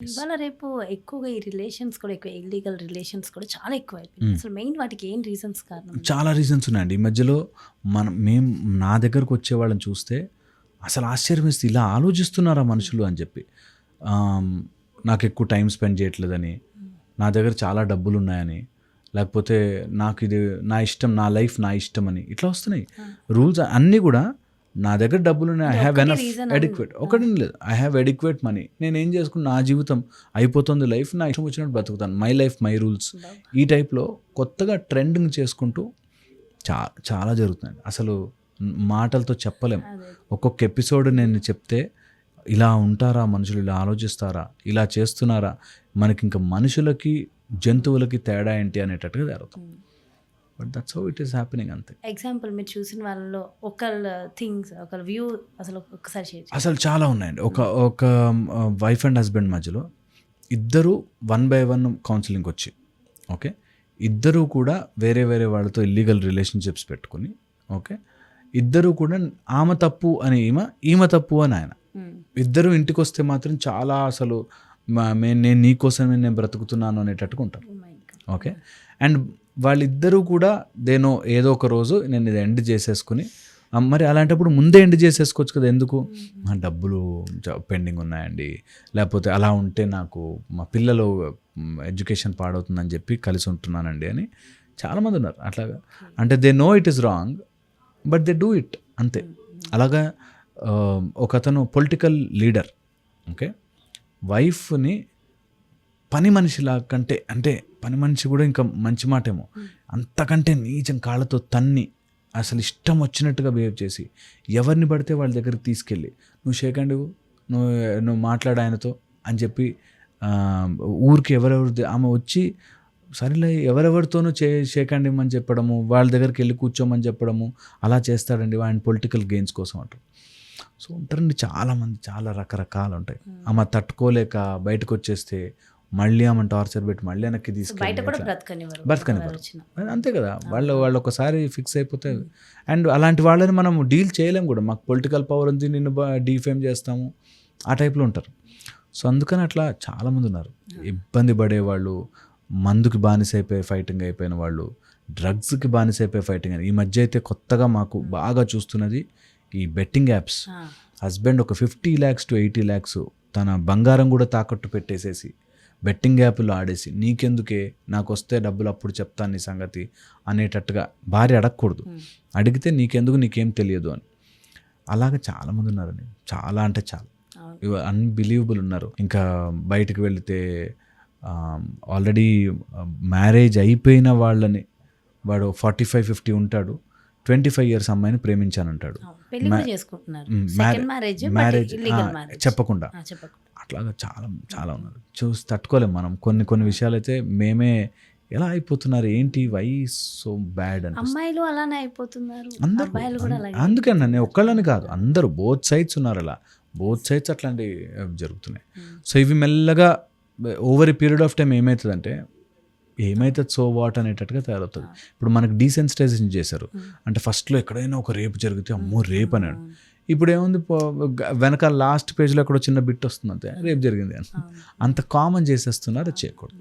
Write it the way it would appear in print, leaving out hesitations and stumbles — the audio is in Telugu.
యెస్. ఇవాళ రేపు ఎక్కువగా ఈ రిలేషన్స్ కూడా ఎక్కువ ఇల్లీగల్ రిలేషన్స్ కూడా చాలా ఎక్కువైపోయాయి. హ్మ్. అసలు మెయిన్ వాటికి ఏం రీజన్స్ కారణం? చాలా రీజన్స్ ఉన్నాయండి. ఈ మధ్యలో మేము నా దగ్గరకొచ్చేవాళ్ళని చూస్తే అసలు ఆశ్చర్యమేస్తుంది. ఇలా ఆలోచిస్తున్నారా మనుషులు అని చెప్పి. ఆహ్, నాకెక్కువ టైమ్ స్పెండ్ చేయట్లేదని, నా దగ్గర చాలా డబ్బులున్నాయని, లేకపోతే నాకిది నా ఇష్టం, నా లైఫ్ నా ఇష్టమని ఇట్లా వస్తున్నాయి. రూల్స్ అన్నీ గూడా నా దగ్గర డబ్బులున్నాయి. ఐ ఇది హ్యావ్ ఒక్కటే ఎనఫ్ రీజన్ ఎడిక్వేట్ ఒకటేం లేదు. I have adequate money. నేనేం చేసుకుని నా జీవితం అయిపోతుంది లైఫ్. నా ఇష్టం వచ్చినట్టు బ్రతుకుతాను. My life my rules. ఈ టైప్‌లో కొత్తగా ట్రెండింగ్ చేసుకుంటూ చాలా జరుగుతున్నాయండి. అసలు మాటలతో చెప్పలేం. అదే. ఒక్కొక్క ఎపిసోడ్ నేను చెప్తే ఇలా ఉంటారా మనుషులు, ఇలా ఆలోచిస్తారా, ఇలా చేస్తున్నారా, మనకింక మనుషులకి, జంతువులకి తేడా ఏంటి అనేటట్టుగా జరుగుతుంది. But that's how it is happening అంతే. ఎగ్జాంపుల్ మీరు చూసిన వాళ్ళలో ఒకళ్ళ థింగ్స్ ఒకళ్ళ వ్యూ అసలు ఒక్కసారి షేర్ చేయండి. అసలు చాలా ఉన్నాయండి. ఒక వైఫ్ అండ్ హస్బెండ్ మధ్యలో ఇద్దరు 1 బై 1 కౌన్సిలింగ్‌కి వచ్చి, ఓకే. ఇద్దరూ కూడా వేరే వేరే వాళ్ళతో ఇల్లీగల్ రిలేషన్‌షిప్స్ పెట్టుకొని, ఓకే. ఇద్దరూ కూడా ఆమె తప్పు అని ఈమె తప్పు అని ఆయన. ఇద్దరు ఇంటికొస్తే మాత్రం చాలా అసలు నేను నీ కోసమే నేను బ్రతుకుతున్నాను అనేటట్టుగా ఉంటారు. Oh my God. Okay. And వాళ్ళిద్దరూ కూడా ఏదో ఒక రోజు నేను ఇది ఎండ్ చేసేసుకుని, మరి అలాంటప్పుడు ముందే ఎండ్ చేసేసుకోవచ్చు కదా, ఎందుకు? మా డబ్బులు పెండింగ్ ఉన్నాయండి, లేకపోతే అలా ఉంటే నాకు మా పిల్లలు ఎడ్యుకేషన్ పాడవుతుందని చెప్పి కలిసి ఉంటున్నానండి అని చాలామంది ఉన్నారు. అట్లాగా అంటే they know it is wrong but they do it అంతే. అలాగా ఒకతను పొలిటికల్ లీడర్, ఓకే, వైఫ్ని పని మనిషిలా కంటే, అంటే పని మనిషి కూడా ఇంకా మంచి మాటేమో, అంతకంటే నీచం కాళ్ళతో తన్ని అసలు ఇష్టం వచ్చినట్టుగా బిహేవ్ చేసి ఎవరిని పడితే వాళ్ళ దగ్గరికి తీసుకెళ్ళి నువ్వు షేక్ హ్యాండ్ ఇవ్వు, నువ్వు మాట్లాడు ఆయనతో అని చెప్పి ఊరికి ఆమె వచ్చి సరేలే ఎవరెవరితోనూ షేక్ హ్యాండ్ ఇవ్వమని చెప్పడము, వాళ్ళ దగ్గరికి వెళ్ళి కూర్చోమని చెప్పడము, అలా చేస్తాడండి ఆయన పొలిటికల్ గెయిన్స్ కోసం అంటారు. సో ఉంటారండి చాలామంది, చాలా రకరకాలు ఉంటాయి. ఆమె తట్టుకోలేక బయటకు వచ్చేస్తే మళ్ళీ ఆమె టార్చర్ పెట్టి మళ్ళీ వెనక్కి బయట తీసుకెళ్ళి కూడా బ్రతకనివ్వరు. అంతే కదా, వాళ్ళు ఒకసారి ఫిక్స్ అయిపోతే. అండ్ అలాంటి వాళ్ళని మనం డీల్ చేయలేం కూడా. మాకు పొలిటికల్ పవర్ ఉంది, నిన్ను డీఫేమ్ చేస్తాము, ఆ టైప్లో ఉంటారు. సో అందుకని అట్లా చాలామంది ఉన్నారు. ఇబ్బంది పడేవాళ్ళు, మందుకి బానిసైపోయి ఫైటింగ్ అయిపోయిన వాళ్ళు, డ్రగ్స్కి బానిసైపోయి ఫైటింగ్ అని. ఈ మధ్య అయితే కొత్తగా మాకు బాగా చూస్తున్నది ఈ బెట్టింగ్ యాప్స్. హస్బెండ్ ఒక 50 lakhs to 80 lakhs తన బంగారం కూడా తాకట్టు పెట్టేసేసి బెట్టింగ్ యాప్లో ఆడేసి, నీకెందుకే, నాకు వస్తే డబ్బులు అప్పుడు చెప్తాను నీ సంగతి అనేటట్టుగా. భార్య అడగకూడదు, అడిగితే నీకెందుకు, నీకేం తెలియదు అని. అలాగే చాలామంది ఉన్నారని, చాలా అంటే చాలా అన్బిలీవబుల్ ఉన్నారు. ఇంకా బయటకు వెళితే ఆల్రెడీ మ్యారేజ్ అయిపోయిన వాళ్ళని, వాడు 45-50 ఉంటాడు, 25 years అమ్మాయిని ప్రేమించానంటాడు. మ్యారేజ్ చెప్పకుండా. అట్లాగా చాలా ఉన్నారు. చూసి తట్టుకోలేం మనం. కొన్ని విషయాలు అయితే మేమే ఎలా అయిపోతున్నారు ఏంటి, వై సో బ్యాడ్ అని. అమ్మాయిలు అలానే అయిపోతున్నారు, అందరూ. అబ్బాయిలు కూడా అలాగే. అందుకని నేను ఒక్కళ్ళని కాదు, అందరూ బోత్ సైడ్స్ ఉన్నారు. అలా బోత్ సైడ్స్ అట్లాంటివి జరుగుతున్నాయి. సో ఇవి మెల్లగా over a period of time ఏమవుతుందంటే, ఏమైతుంది సో వాట్ అనేటట్టుగా తయారవుతుంది. ఇప్పుడు మనకు డీసెన్సిటైజేషన్ చేశారు అంటే, ఫస్ట్లో ఎక్కడైనా ఒక రేపు జరిగితే అమ్మో రేప్ అన్నాడు. ఇప్పుడు ఏముంది, వెనకాల లాస్ట్ పేజ్లో ఎక్కడో చిన్న బిట్ వస్తుంది అంతే, రేపు జరిగింది అని. అంత కామన్ చేసేస్తున్నారు, అది చేయకూడదు.